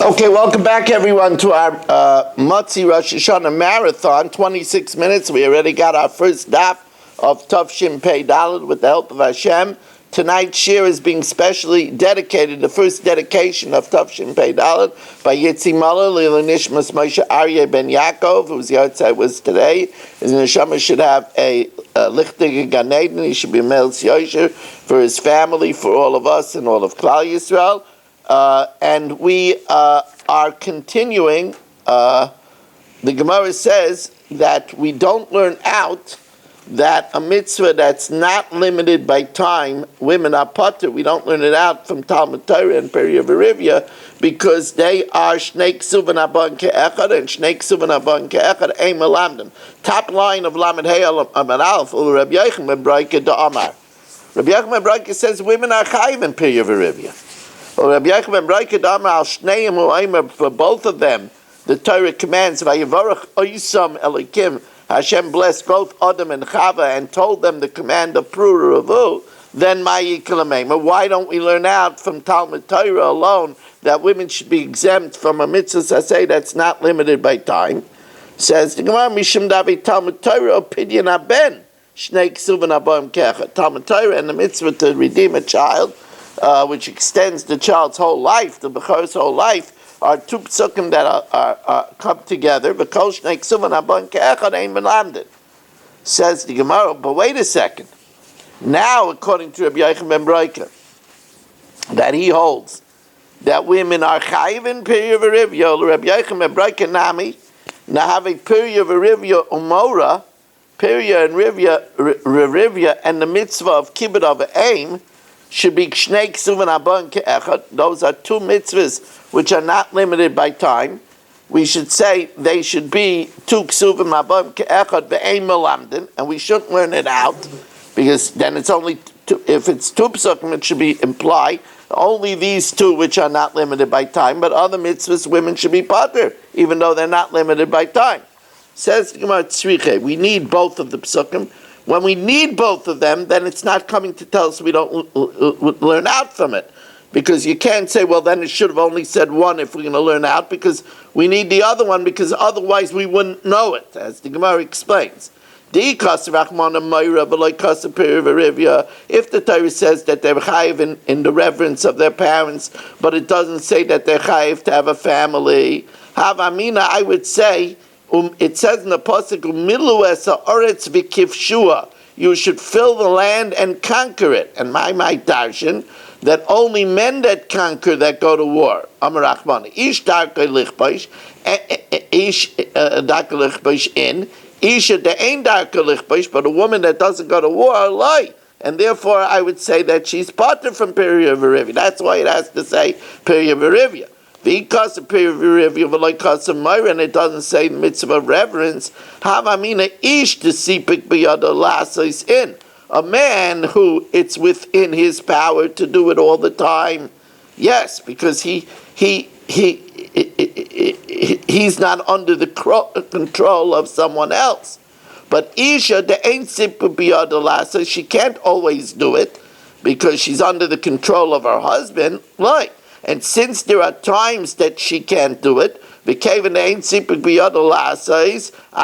Okay, welcome back everyone to our Motzi Rosh Hashanah marathon, 26 minutes. We already got our first daf of Tavshin Pei Daled with the help of Hashem. Tonight's shir is being specially dedicated, the first dedication of Tavshin Pei Daled by Yitzi Muller, Lila Nishmas Moshe Aryeh Ben Yaakov, whose yahrzeit was today. His neshama should have a lichtig Gan Eden. He should be a Melz Yosher for his family, for all of us and all of Klal Yisrael. And we are continuing. The Gemara says that we don't learn out that a mitzvah that's not limited by time, women are patur. We don't learn it out from Talmud Torah and Peri Verivia because they are shnei ksuvan aban ke'echad and shnei ksuvan aban ke'echad ein melamdim. Top line of Lamed Hey Amar Aleph Rabbi Yochanan ben Broika da Amar. Rabbi Yochanan ben Broika says women are chayiv in Peri Verivia. Rabbi Yochanan ben Broika da Amar al shneim u'aymer, for both of them the Torah commands vayivarach oisam elikim. Hashem blessed both Adam and Chava and told them the command of Pru Ravu. Then why don't we learn out from Talmud Torah alone that women should be exempt from a mitzvah saseh that's not limited by time? Says the Gemara, Mishum Davi Talmud Torah opinion aben shnei ksuvan aboim kecha. Talmud Torah and the mitzvah to redeem a child, which extends the child's whole life, the bechor's whole life, are two psukim that are come together. Says the Gemara, but wait a second. Now, according to Rabbi Yochanan ben Broika, that he holds that women are chayiv in Peri Verivia, Rabbi Yochanan ben Broika nami, nahave Peri Verivia umora, Peri and Rivia, and the mitzvah of kibbud of aim should be shnei ksuvan aban ke'echad. Those are two mitzvahs which are not limited by time. We should say they should be two ksuvan aban ke'echad ve'ein melamdin, and we shouldn't learn it out because then it's only two, if it's two psukim it should be implied only these two which are not limited by time, but other mitzvahs women should be patur even though they're not limited by time. Says the Gemara tzriche, we need both of the psukim. When we need both of them, then it's not coming to tell us we don't learn out from it. Because you can't say, well, then it should have only said one if we're going to learn out, because we need the other one, because otherwise we wouldn't know it, as the Gemara explains. If the Torah says that they're chayiv in the reverence of their parents, but it doesn't say that they're chayiv to have a family, Havamina, I would say, it says in the pasuk, "Milu esa oretz v'kivshua." You should fill the land and conquer it. And my darshan that only men that conquer that go to war. Amar Rachmana, ish darkei lichbaish, ish darkei lichbaish in, isha de'ein darkei lichbaish, but a woman that doesn't go to war, lie. And therefore, I would say that she's parted from Peri Verivia. That's why it has to say Peri Verivia. Because of Peri Verivia, and it doesn't say mitzvah of reverence. Havamina ish desipik biyado lasos in. A man who it's within his power to do it all the time. Yes, because he's not under the control of someone else. But isha de ain't sipik biyado lasos, she can't always do it because she's under the control of her husband. Right. And since there are times that she can't do it, I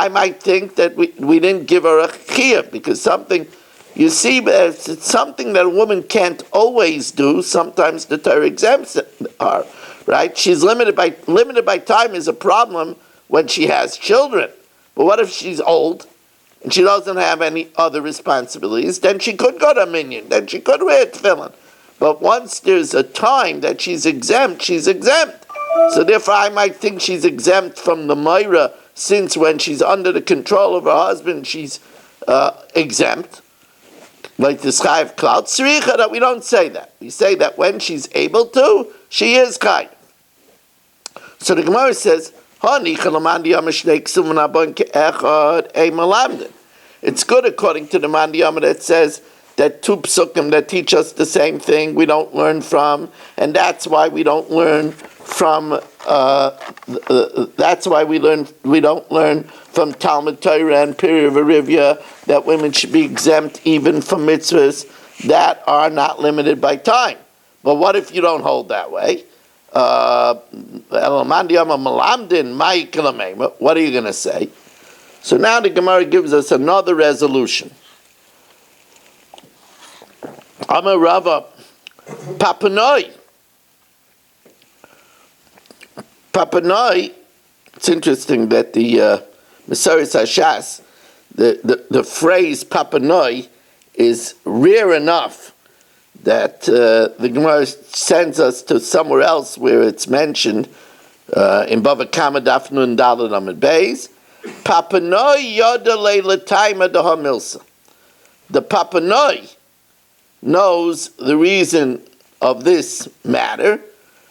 might think that we didn't give her a chiyuv, because something, you see, it's something that a woman can't always do. Sometimes the Torah exempts her, right? She's limited by time is a problem when she has children. But what if she's old and she doesn't have any other responsibilities? Then she could go to a minyan. Then she could wear tefillin. But once there's a time that she's exempt, she's exempt. So therefore I might think she's exempt from the Moira, since when she's under the control of her husband, she's exempt. Like the Chayiv Klal Tzricha, that we don't say that. We say that when she's able to, she is Chayiv. So the Gemara says, it's good according to the Mandiyama that says that two psukim that teach us the same thing we don't learn from, and that's why we don't learn from. That's why we don't learn from Talmud Torah and Peri Verivia that women should be exempt even from mitzvahs that are not limited by time. But what if you don't hold that way? What are you going to say? So now the Gemara gives us another resolution. Amar Rava Papanoi. Papanoi. It's interesting that the Mesaris Hashas, the phrase Papanoi is rare enough that the Gemara sends us to somewhere else where it's mentioned in Bava Kama Daf Nun Daled Amud Beis. Papanoi Yoda Leila Taima Daha Milsa. The Papanoi knows the reason of this matter.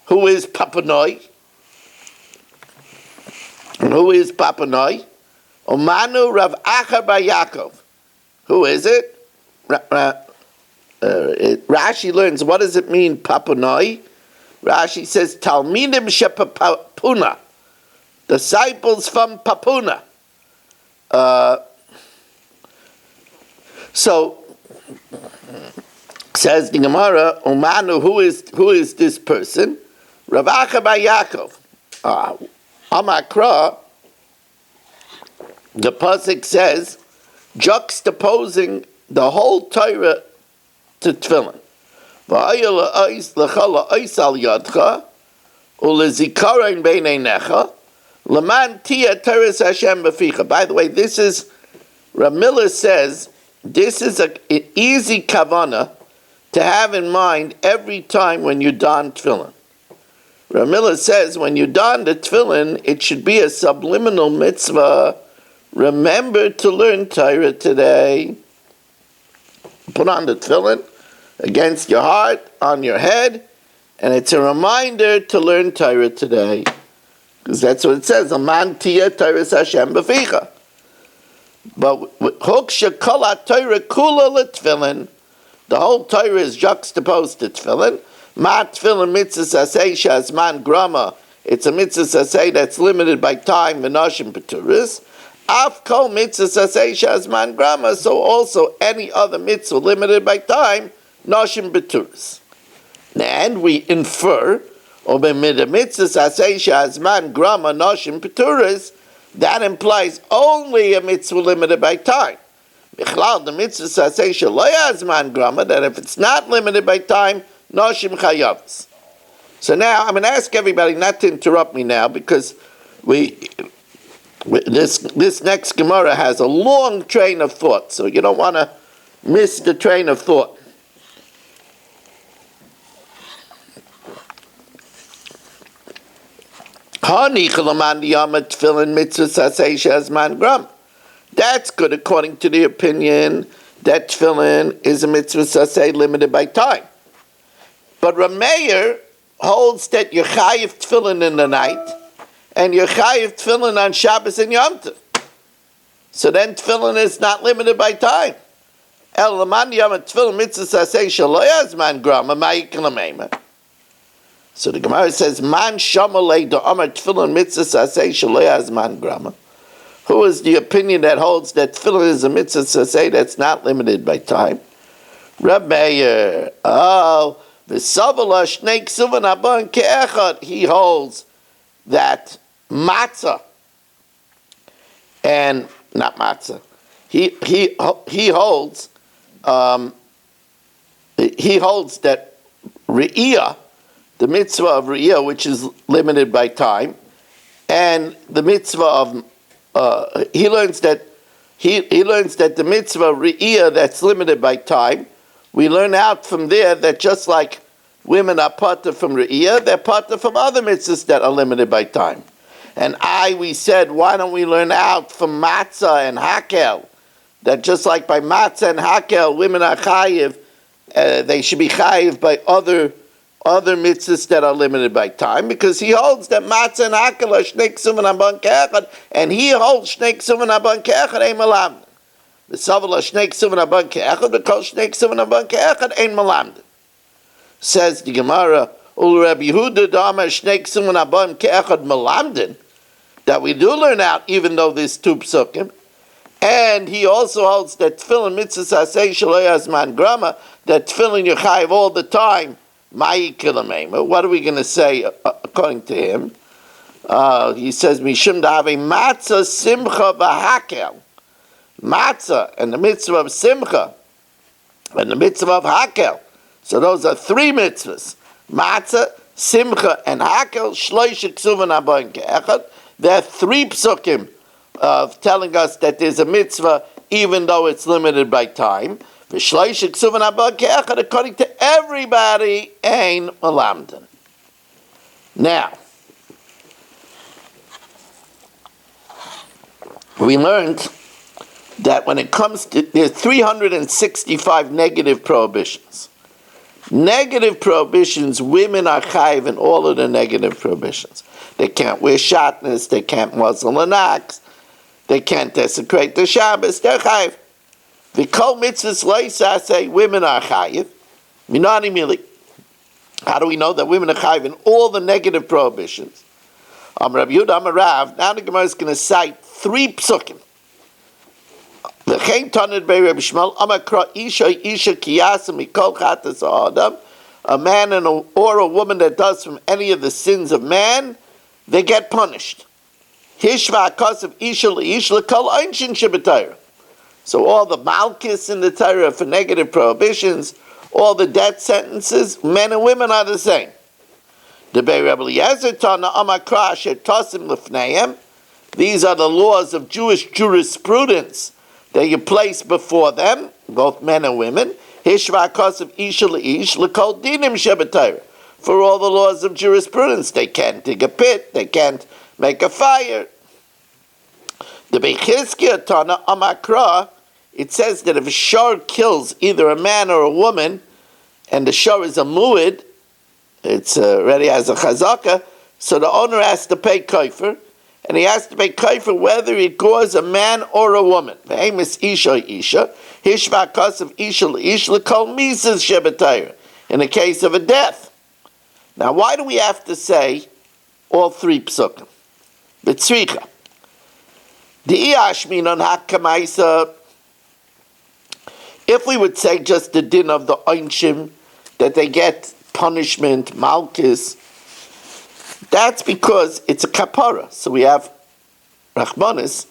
Who is Papanoi? Who is Papanoi? Omanu Rav Achar Bar Yaakov. Who is it? Rashi learns, what does it mean, Papanoi? Rashi says, Talmidim Shepapuna, disciples from Papuna. So, says the Gemara, Umanu, who is this person? Rav Achar Bar Yaakov. Amakra, the pasuk says, juxtaposing the whole Torah to tefillin. By the way, this is, Ramila says, this is an easy kavana to have in mind every time when you don tefillin. Ramila says when you don the tefillin, it should be a subliminal mitzvah. Remember to learn Torah today. Put on the tefillin against your heart, on your head, and it's a reminder to learn Torah today. Because that's what it says, Aman tia Torah Hashem b'ficha. But Hoksha kol Torah kula l'tefillin, the whole Torah is juxtaposed to tefillin. Ma tefillin mitzvah sasei shazman grama, it's a mitzvah sasei that's limited by time, v'noshim peturis. Af kol mitzvah sasei shazman grama, so also any other mitzvah limited by time, noshim peturis. And we infer, or mitzvah sasei shazman grama noshim peturis, that implies only a mitzvah limited by time. Michlal, the mitzvah sasei shelo yazman grama, that if it's not limited by time, noshim chayavs. So now I'm going to ask everybody not to interrupt me now, because this next Gemara has a long train of thought, so you don't want to miss the train of thought. That's good according to the opinion that tefillin is a mitzvah saseh limited by time. But Rameir holds that you're chayiv tefillin in the night, and you're chayiv tefillin on Shabbos and Yom Tov. So then tefillin is not limited by time. El laman yom tefillin mitzvah saseh shelo yazman grama ma'iklamema. So the Gemara says, Man shamalei da amar tefillin mitzvah saseh shelo yazman grama. Who is the opinion that holds that tefillin is a mitzvah saseh that's not limited by time? Reb Meir. Oh, v'savala shnei ksuvan aban ke'echad. He holds that matzah and not matzah. He holds that re'iyah, the mitzvah of re'iyah, which is limited by time, and the mitzvah of he learns that the mitzvah of re'iyah that's limited by time, we learn out from there that just like women are parted from re'iyah, they're parted from other mitzvahs that are limited by time. And we said, why don't we learn out from matzah and hakel, that just like by matzah and hakel, women are chayiv, they should be chayiv by other mitzvahs that are limited by time, because he holds that matzah and hakel are shnei ksuvan aban ke'echad, and he holds shnei ksuvan aban ke'echad ein malamd. The savala shnei ksuvan aban ke'echad, because shnei ksuvan aban ke'echad ein malamd. Says the Gemara, Ul Rabbi Yehuda Dama Shnei Ksuvan Aban Ke'echad Malamdin, that we do learn out even though there's two psukim, and he also holds that tefillin mitzvah saseh shelo yazman grama, that tefillin you're chayiv all the time. Ma'i kilamema. What are we going to say according to him? He says, Mishum da'ave matzah simcha v'hakel. Matzah and the mitzvah of simcha and the mitzvah of hakel. So those are three mitzvahs. Matzah, simcha, and hakel. Shloisha ksuvan abayim ke'echad. There are three psukim of telling us that there's a mitzvah even though it's limited by time. V'shloisha ksuvan abayim ke'echad, according to everybody, ein malamdan. Now, we learned that when it comes to, there's 365 negative prohibitions. Negative prohibitions, women are chayiv in all of the negative prohibitions. They can't wear shatnez, they can't muzzle an ox, they can't desecrate the Shabbos, they're chayiv. The kol mitzvahs leisa say women are chayiv. Minani mili. How do we know that women are chayiv in all the negative prohibitions? Rabbi Yehuda Amar Rav. Now the Gemara is going to cite three psukim. A man or a woman that does from any of the sins of man, they get punished. So all the malchus in the Torah for negative prohibitions, all the death sentences, men and women are the same. These are the laws of Jewish jurisprudence that you place before them, both men and women. For all the laws of jurisprudence, they can't dig a pit, they can't make a fire. The Bechizkiah Tana Amakra, it says that if a shor kills either a man or a woman, and the shor is a mu'id, it's already has a chazaka, so the owner has to pay kaifer, and he has to pay kaifer whether he gores a man or a woman. Famous isha isha, hishva kasav isha ish lekol misas shebetayr. In the case of a death. Now, why do we have to say all three psukim? B'tzricha. Di'ashminon hakamaisa. If we would say just the din of the einshim, that they get punishment, malchus, that's because it's a kapara. So we have rachmanis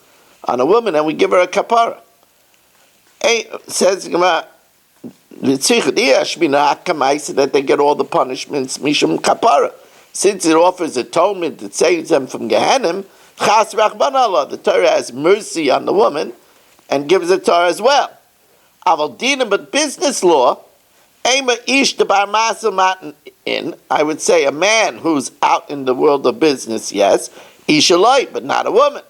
on a woman and we give her a kapara. Says Gemara, that they get all the punishments, mishum kapara. Since it offers atonement, it saves them from Gehenim, chas rachman Allah, the Torah has mercy on the woman and gives it to her as well. Aval dinah, but business law, Ema ish the bar matan in, I would say a man who's out in the world of business, yes, isha loy, but not a woman.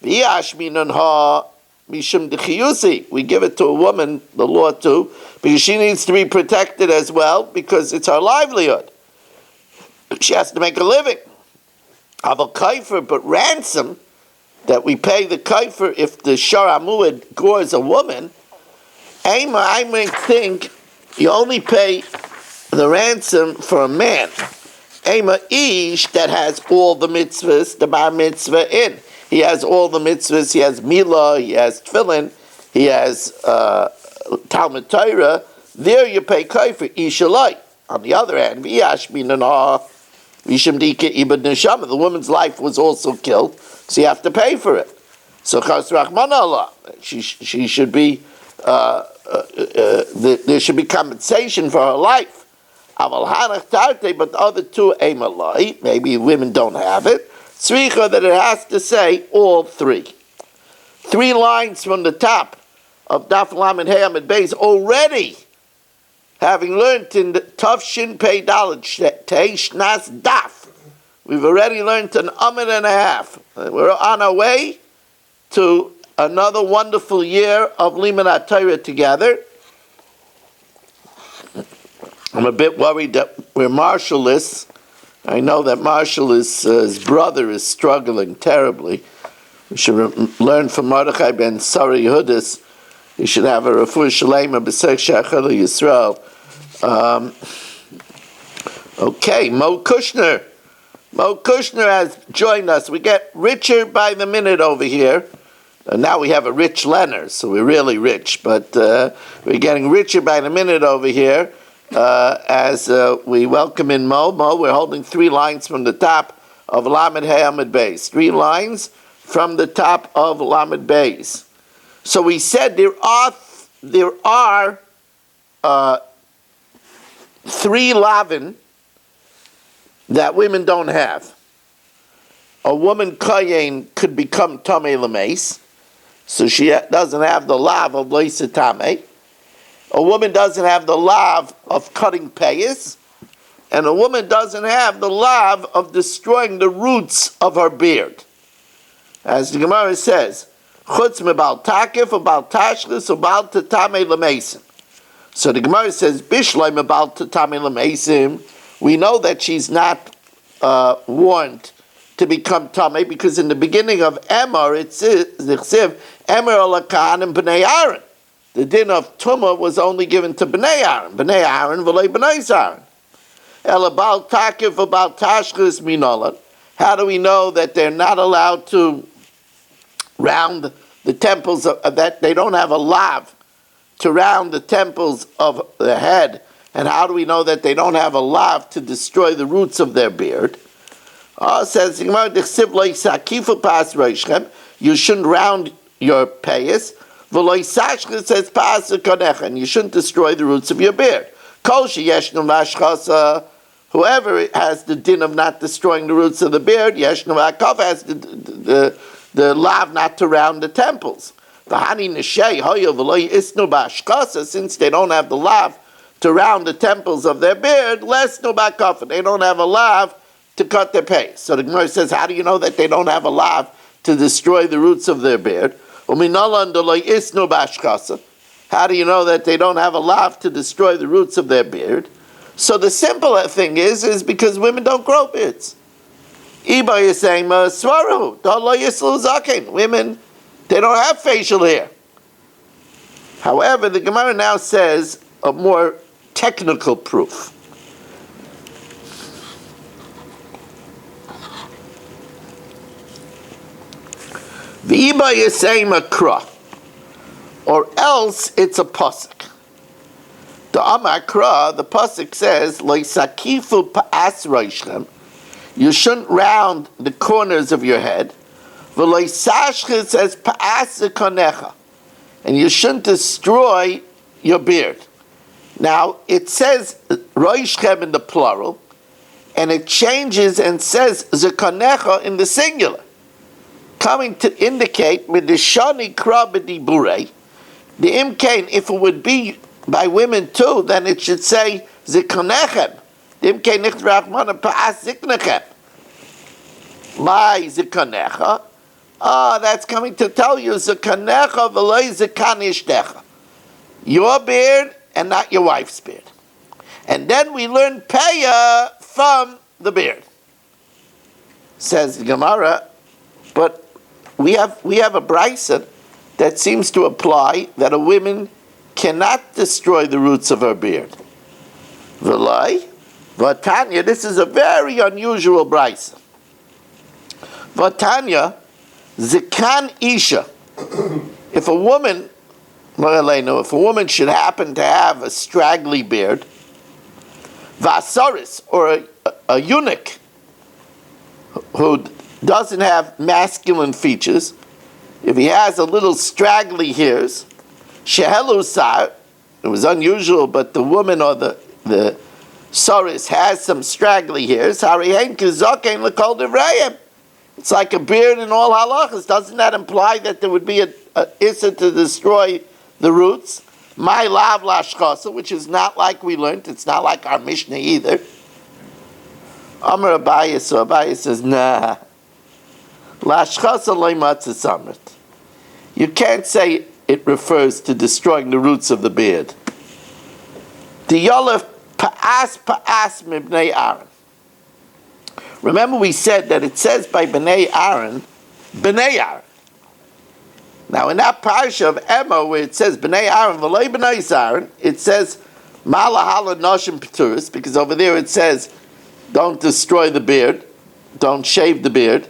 V'yashminon ha mishum d'chiyusi. We give it to a woman, the law too, because she needs to be protected as well, because it's her livelihood. She has to make a living. Aval kaifer, but ransom, that we pay the kaifer if the shar amuad gores a woman, Ema, I may think, you only pay the ransom for a man. Ema ish that has all the mitzvahs, the bar mitzvah in. He has all the mitzvahs, he has milah, he has tefillin, he has Talmud Torah. There you pay kaifer, ishalai. On the other hand, v'yash minanah, v'shem dika ibad neshama. The woman's life was also killed, so you have to pay for it. So chas rachman Allah, she should be, there should be compensation for her life. Aval hanach tarte, but the other two emalai, maybe women don't have it. Tzricha, that it has to say all three. 3 lines from the top of Daf Lamed Hey Amid Beis, already having learned in the Tafshin Pei Dalet Tei Shnas Daf. We've already learned an amid and a half. We're on our way to another wonderful year of Limud HaTorah together. I'm a bit worried that we're Marshall-less. I know that Marshall his brother is struggling terribly. We should learn from Mordechai ben Sari Yehudis. He should have a refuah shalema b'sech shachar Yisrael. Okay, Mo Kushner. Mo Kushner has joined us. We get richer by the minute over here. Now we have a rich Leonard, so we're really rich. But we're getting richer by the minute over here. As we welcome in Mo. Mo, we're holding 3 lines from the top of Lamed Hey Amid Beis. 3 lines from the top of Lamed Beis. So we said there are 3 lavin that women don't have. A woman kayin could become tamei lemeis, so she doesn't have the lav of leisa tamei. A woman doesn't have the lav of cutting payas, and a woman doesn't have the lav of destroying the roots of her beard. As the Gemara says, chutz mebal takif, ubal tashlis, ubal tatamei lemeisim. So the Gemara says, bishloi mebal tatamei lemeisim. We know that she's not warned to become tamei, because in the beginning of Emor, it says, Emor alakan and b'nei Aaron. The din of Tumah was only given to b'nei Aaron v'lei b'nei Aaron. Elabal takif about tashchis minolan. How do we know that they're not allowed to round the temples that they don't have a lav to round the temples of the head? And how do we know that they don't have a lav to destroy the roots of their beard? Says you shouldn't round your payas. Says and you shouldn't destroy the roots of your beard. Whoever has the din of not destroying the roots of the beard, has the lav not to round the temples. Since they don't have the lav to round the temples of their beard, they don't have a lav to cut their pay. So the Gemara says, how do you know that they don't have a lav to destroy the roots of their beard? How do you know that they don't have a lav to destroy the roots of their beard? So the simple thing is because women don't grow beards. Women, they don't have facial hair. However, the Gemara now says a more technical proof. V'iba yisei makra, or else it's a pasuk. The amakra, the pasuk says, "Loisakifu pa'as roishem." You shouldn't round the corners of your head. V'loisashchit says pa'as konecha, and you shouldn't destroy your beard. Now it says roishem in the plural, and it changes and says zekonecha in the singular, coming to indicate midishani kra b'diburei. The imkain, if it would be by women too, then it should say zikonechem. The imkain nicht rachmana pa'as ziknechem. My zikonecha. That's coming to tell you zikonecha v'loi zikanishtecha. Your beard and not your wife's beard. And then we learn peya from the beard. Says the Gemara, but we have a brisa that seems to apply that a woman cannot destroy the roots of her beard. V'lai, v'tanya, this is a very unusual brisa. V'tanya, zikan isha. If a woman should happen to have a straggly beard, vasaris, or a eunuch who doesn't have masculine features, if he has a little straggly hairs, shehelu sar, it was unusual, but the woman or the saris has some straggly hairs, harihen kizokein l'kol devrayim. It's like a beard in all halachas. Doesn't that imply that there would be a issa to destroy the roots? My lav lashchasa, which is not like we learned. It's not like our Mishnah either. Amar Abaye, so Abaye says, nah. Lashchasa loy matzah samrit. You can't say it refers to destroying the roots of the beard. The yolef pa'as mibnei Aaron. Remember we said that it says by bnei Aaron. Now in that parsha of Emor where it says bnei Aaron v'loi bnei Aaron, it says malahala noshim p'turis, because over there it says don't destroy the beard, don't shave the beard,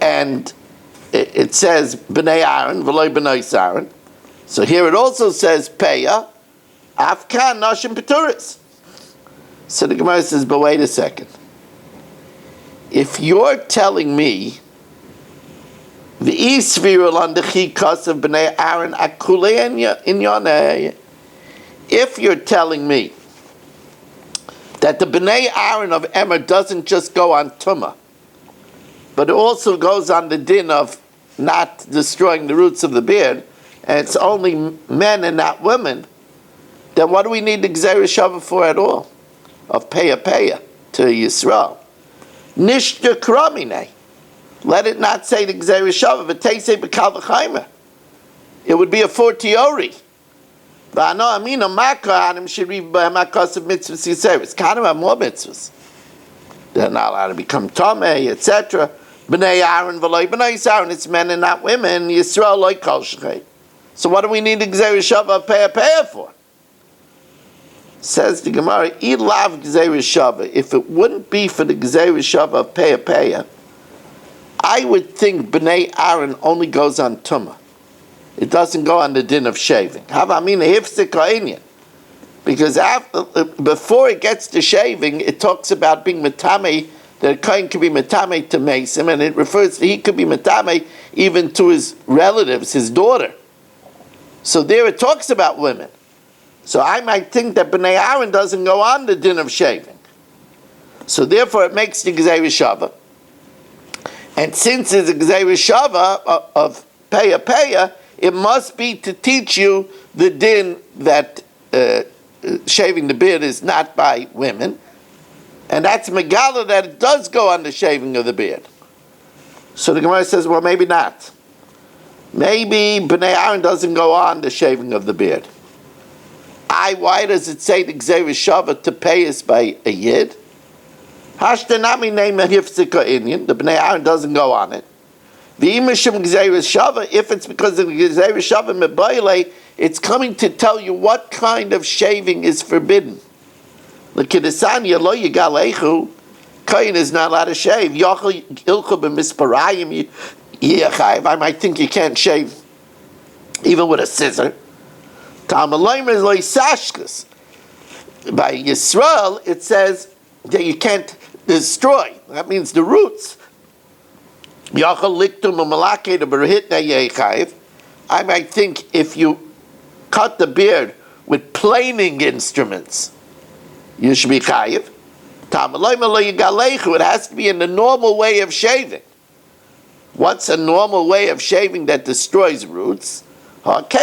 and it says bnei Aaron v'loi bnei Aaron. So here it also says peya afkan noshim p'turis. So the Gemara says, but wait a second. if you're telling me the Isvirul on the Chikas of Bnei Aaron Akule in Yoneh, if you're telling me that the Bnei Aaron of Emer doesn't just go on Tumah, but it also goes on the din of not destroying the roots of the beard, and it's only men and not women, then what do we need the Gzeira Shava for at all? Of Peya to Yisrael. Nishta Kramine. Let it not say the Gzeira Shava, but Teisei B'Kal V'Chaimer. It would be a fortiori. V'ano amina makar adam should read by makas of mitzvahs yiseris. Kind of have more mitzvahs. They're not allowed to become tomei, etc. B'nei Aaron v'loi b'nei Aaron. It's men and not women. Yisrael loy kol shechei. So what do we need the Gzeira Shava Peya for? Says the Gemara, Ilav Gzeira Shava. If it wouldn't be for the Gzeira Shava Peya, I would think Bnei Aaron only goes on Tumah. It doesn't go on the din of shaving. Because before it gets to shaving, it talks about being metame, that a kohen could be metame to Mesim, and it refers to he could be metame even to his relatives, his daughter. So there it talks about women. So I might think that Bnei Aaron doesn't go on the din of shaving. So therefore it makes the Gzeira Shava. And since it's a Gzeira Shava of Peya, it must be to teach you the din that shaving the beard is not by women. And that's Megala that it does go on the shaving of the beard. So the Gemara says, well, maybe not. Maybe Bnei Aaron doesn't go on the shaving of the beard. Why does it say the Gzeira Shava to pay us by a Yid? Hashtanami name a Hifzika Indian. The Bnei Aaron doesn't go on it. The Imishim Gzeira Shava, if it's because of the Gzeira Shava Mebayle, it's coming to tell you what kind of shaving is forbidden. The Kiddushin lo yigalechu, Kohen is not allowed to shave. Yochel ilchu b'misparayim yichayev. I might think you can't shave even with a scissor. Talmud is lo yisashkas. By Yisrael, it says that you can't destroy. That means the roots. I might think if you cut the beard with planing instruments, you should be chayiv. It has to be in the normal way of shaving. What's a normal way of shaving that destroys roots? That's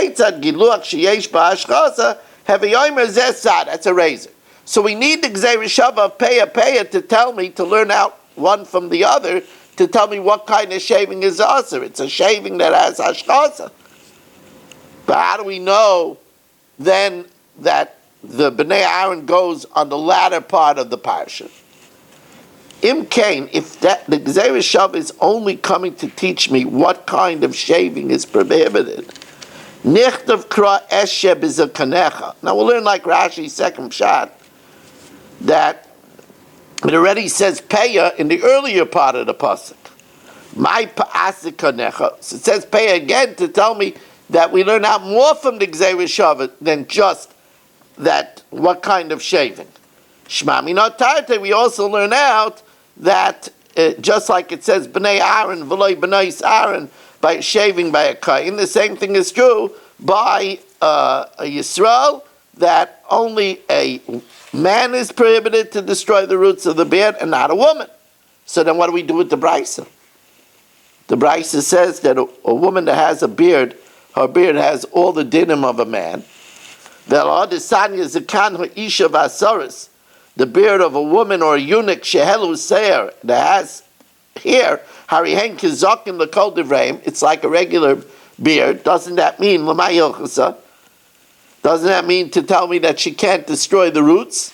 a razor. So we need the Gzeira Shava of Peya to tell me, to learn out one from the other, to tell me what kind of shaving is aser. It's a shaving that has hashkaza. But how do we know then that the Bnei Aaron goes on the latter part of the parsha? Im Kain, if that the Gzeira Shava is only coming to teach me what kind of shaving is prohibited, Nichtav Kra Eshe B'Zakanecha. Now we'll learn like Rashi's second shot that it already says Peya in the earlier part of the pasuk. My Pa'asikanecha. So it says Peya again to tell me that we learn out more from the Gzeira Shava than just that what kind of shaving. Shma Minot Tarte, we also learn out that just like it says Bnei Aaron, V'loi B'nai Aaron, by shaving by a kohen, the same thing is true by a Yisrael, that only a man is prohibited to destroy the roots of the beard and not a woman. So then what do we do with the Brisa? The Brisa says that a woman that has a beard, her beard has all the dinim of a man. The beard of a woman or a eunuch shehelu seir that has hair, harihen kizokin l'kol divrayim. It's like a regular beard. Doesn't that mean l'mayilchasa? Doesn't that mean to tell me that she can't destroy the roots?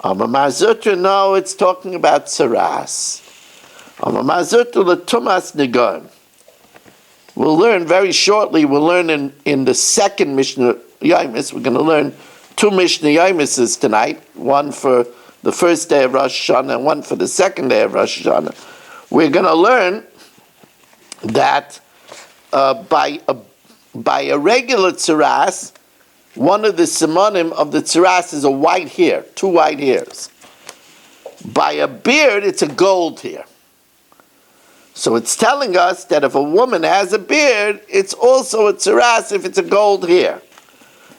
No, it's talking about saras. We'll learn very shortly. We'll learn in the second Mishnah Yomis. We're going to learn two Mishnah Yomises tonight. One for the first day of Rosh Hashanah and one for the second day of Rosh Hashanah. We're going to learn that by a regular tzaras, one of the simonim of the tzaras is a white hair, two white hairs. By a beard, it's a gold hair. So it's telling us that if a woman has a beard, it's also a tzaras if it's a gold hair.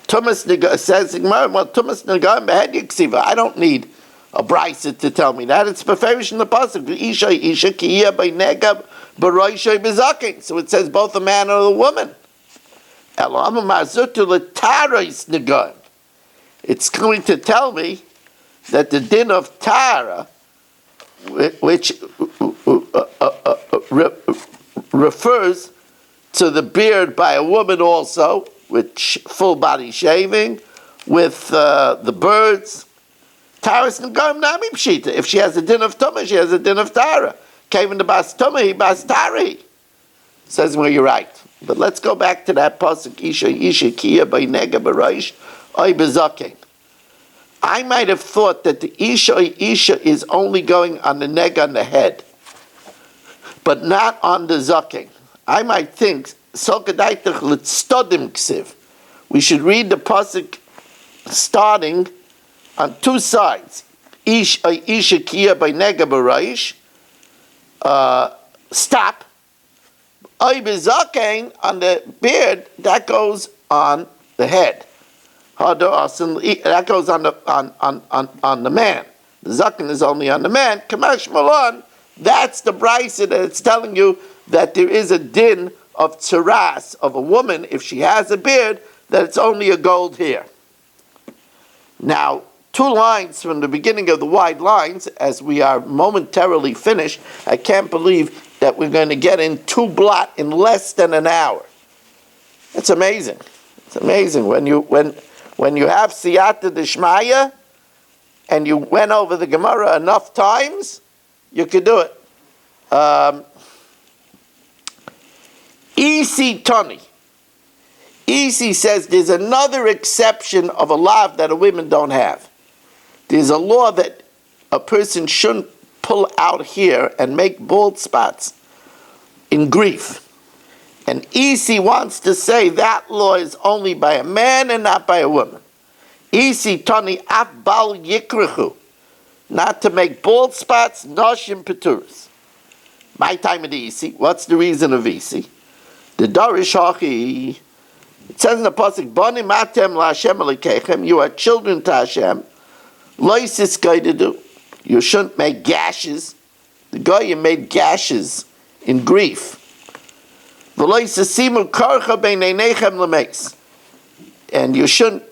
Tumas says, well, Tumas Nagam Behed Yiksiva. I don't need a brisa to tell me that. It's beferish in the pasuk. Isha kiya by negab b'roishay bezaking. So it says both a man or a woman. Elam mazutu l'tarais nagam. It's going to tell me that the din of tara, which refers to the beard by a woman also, with full body shaving, with the birds. Taras Nagam Nami Pshita. If she has a din of Tumah, she has a din of Tara. Came in the Bas Tumah, Bas Tari. Says, well, you're right. But let's go back to that pasuk, Isha Kiya by Nega Baraish, Oy Bezakein. I might have thought that the Isha is only going on the neg on the head, but not on the zaken. I might think, we should read the pasuk starting on two sides. Isha Kiya by Nega Baraish, stop. Oy Bezakein on the beard, that goes on the head. That goes on the man. The zaken is only on the man. Kamash Malon, that's the brisa that it's telling you that there is a din of tzaras of a woman if she has a beard, that it's only a gold hair. Now, 2 lines from the beginning of the wide lines, as we are momentarily finished. I can't believe that we're going to get in 2 blot in less than an hour. It's amazing. It's amazing when you have siyata d'shmaya and you went over the Gemara enough times, you could do it. Isi Tani. Isi says there's another exception of a lav that a women don't have. There's a law that a person shouldn't pull out here and make bald spots in grief. And Isi wants to say that law is only by a man and not by a woman. Isi Tani Abbal Yikrechu. Not to make bald spots, Noshim Peturis. My time of the Isi. What's the reason of Isi? The Darish Hachi. It says in the pasuk, Bani Matem La Hashem Elikechem. You are children to Hashem. Loisis Gaidedu. You shouldn't make gashes. The guy made gashes in grief. And you shouldn't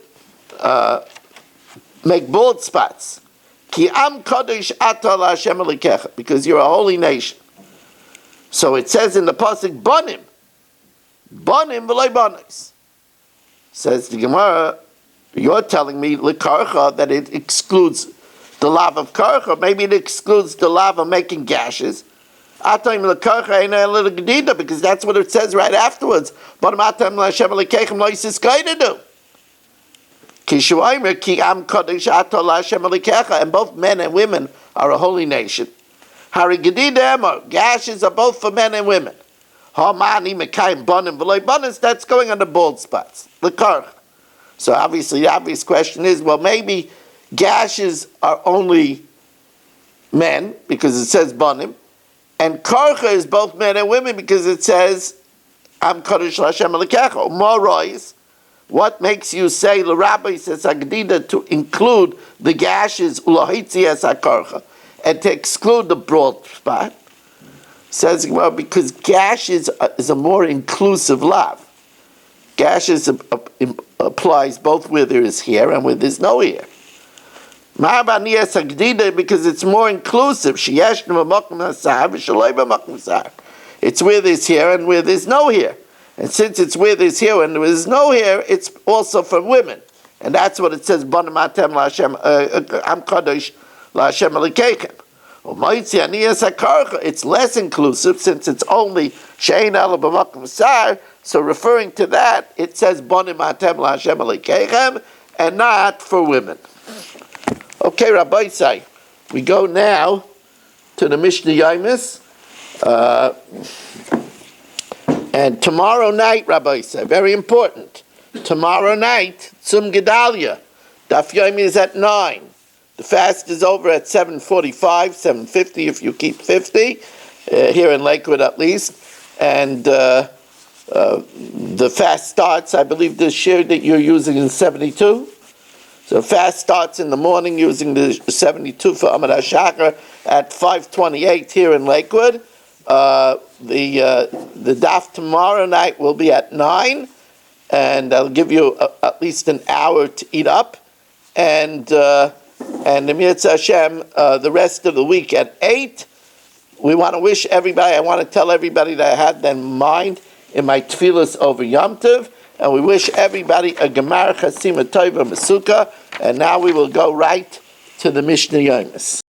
make bald spots. Because you're a holy nation. So it says in the pasuk, Banim v'loy banos. Says the Gemara, you're telling me l'karcha that it excludes the lav of karcha. Maybe it excludes the lav of making gashes. Because that's what it says right afterwards. And both men and women are a holy nation. Gashes are both for men and women. That's going on the bald spots. So obviously the obvious question is, well, maybe gashes are only men, because it says banim, and karcha is both men and women because it says Am Kadosh Hashem Elokecha. Morais, what makes you say the rabbi says Agdida to include the gashes ulahitzi as karcha and to exclude the broad spot? Says well because gashes is a more inclusive lav. Gashes applies both where there is hair and where there's no hair. Because it's more inclusive. It's where there's hair and where there's no hair. And since it's where there's hair and there's no hair, it's also for women. And that's what it says, it's less inclusive since it's only shein ala b'makom sar. So referring to that, it says and not for women. Okay, Rabbi Say, we go now to the Mishnah Yomis. And tomorrow night, Rabbi Say, very important. Tomorrow night, Tzum Gedalia. Daf Yomi is at 9. The fast is over at 7:45, 7:50 if you keep 50, here in Lakewood at least. And the fast starts, I believe the share that you're using is 72. So fast starts in the morning using the 72 for Amar HaShachar at 5:28 here in Lakewood. The daf tomorrow night will be at 9, and I'll give you at least an hour to eat up. And the Mirza Hashem, the rest of the week at 8. We want to wish everybody, I want to tell everybody that I had that in mind in my tefillas over Yom Tov, and we wish everybody a Gemar Chasima Tova Mesuka, and now we will go right to the Mishnah Yomis.